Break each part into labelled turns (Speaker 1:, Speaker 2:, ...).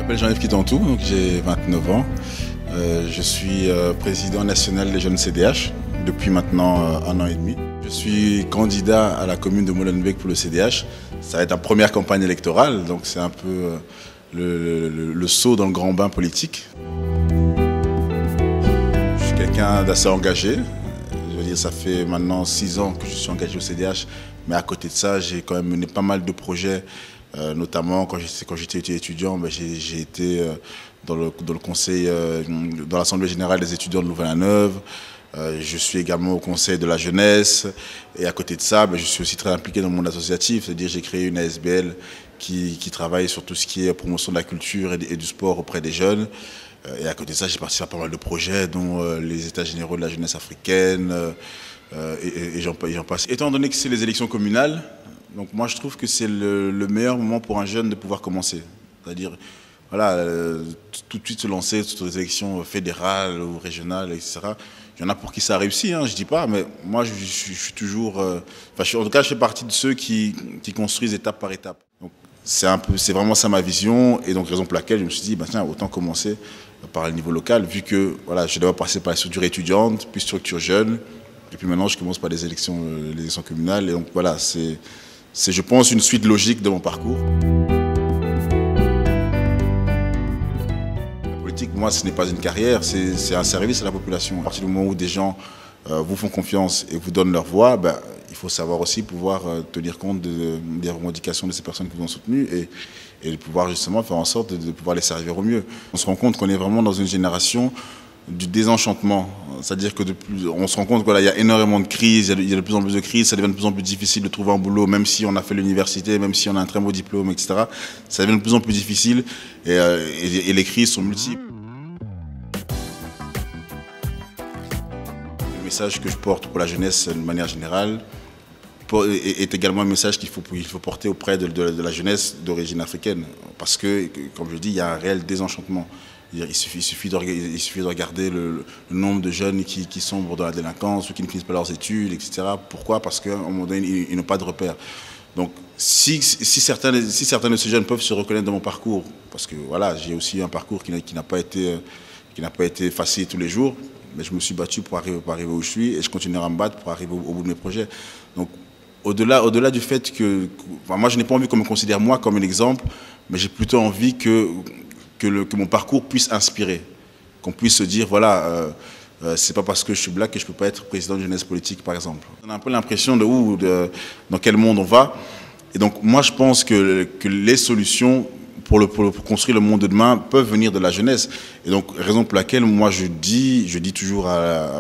Speaker 1: m'appelle Jean-Yves Kitantou, donc j'ai 29 ans. Je suis président national des jeunes CDH depuis maintenant 1 an et demi. Je suis candidat à la commune de Molenbeek pour le CDH. Ça va être la première campagne électorale, donc c'est un peu le saut dans le grand bain politique. Je suis quelqu'un d'assez engagé. Je veux dire, ça fait maintenant 6 ans que je suis engagé au CDH, mais à côté de ça, j'ai quand même mené pas mal de projets. Notamment quand j'étais étudiant, j'ai été dans le conseil, dans l'Assemblée générale des étudiants de Louvain-la-Neuve. Je suis également au conseil de la jeunesse. Et à côté de ça, je suis aussi très impliqué dans le monde associatif. C'est-à-dire j'ai créé une ASBL qui travaille sur tout ce qui est promotion de la culture et du sport auprès des jeunes. Et à côté de ça, j'ai participé à pas mal de projets, dont les États généraux de la jeunesse africaine et j'en passe. Étant donné que c'est les élections communales, donc moi je trouve que c'est le meilleur moment pour un jeune de pouvoir commencer. C'est-à-dire, voilà, tout de suite se lancer sur les élections fédérales ou régionales, etc. Il y en a pour qui ça a réussi, hein, je dis pas, mais moi je suis toujours... en tout cas, je fais partie de ceux qui construisent étape par étape. C'est vraiment ça ma vision, et donc raison pour laquelle je me suis dit, tiens, autant commencer par le niveau local, vu que voilà, je dois passer par la structure étudiante, puis structure jeune, et puis maintenant je commence par les élections communales, et donc voilà, c'est je pense une suite logique de mon parcours. La politique, pour moi, ce n'est pas une carrière, c'est un service à la population. À partir du moment où des gens vous font confiance et vous donnent leur voix, il faut savoir aussi pouvoir tenir compte des revendications de ces personnes qui vous ont soutenu et de pouvoir justement faire en sorte de pouvoir les servir au mieux. On se rend compte qu'on est vraiment dans une génération du désenchantement, c'est-à-dire que on se rend compte qu'il y a énormément de crises, il y a de plus en plus de crises, ça devient de plus en plus difficile de trouver un boulot, même si on a fait l'université, même si on a un très beau diplôme, etc. Ça devient de plus en plus difficile et les crises sont multiples. Le message que je porte pour la jeunesse de manière générale est également un message qu'il faut porter auprès de la jeunesse d'origine africaine, parce que, comme je dis, il y a un réel désenchantement. Il suffit de regarder le nombre de jeunes qui sombrent dans la délinquance ou qui ne finissent pas leurs études, etc. Pourquoi? Parce qu'à un moment donné, ils n'ont pas de repères. Donc, si certains de ces jeunes peuvent se reconnaître dans mon parcours, parce que voilà, j'ai aussi un parcours qui n'a pas été facile tous les jours, mais je me suis battu pour arriver où je suis et je continuerai à me battre pour arriver au bout de mes projets. Donc, au-delà du fait que moi, je n'ai pas envie qu'on me considère moi comme un exemple, mais j'ai plutôt envie que mon parcours puisse inspirer, qu'on puisse se dire, voilà, c'est pas parce que je suis black que je peux pas être président de jeunesse politique, par exemple. On a un peu l'impression dans quel monde on va. Et donc, moi, je pense que les solutions pour construire le monde de demain peuvent venir de la jeunesse. Et donc, raison pour laquelle, moi, je dis toujours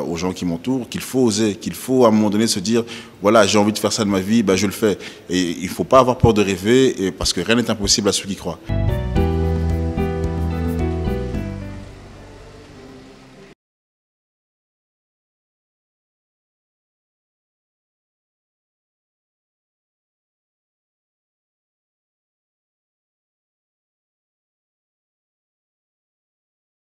Speaker 1: aux gens qui m'entourent qu'il faut oser, qu'il faut à un moment donné se dire, voilà, j'ai envie de faire ça de ma vie, je le fais. Et il ne faut pas avoir peur de rêver, parce que rien n'est impossible à ceux qui croient.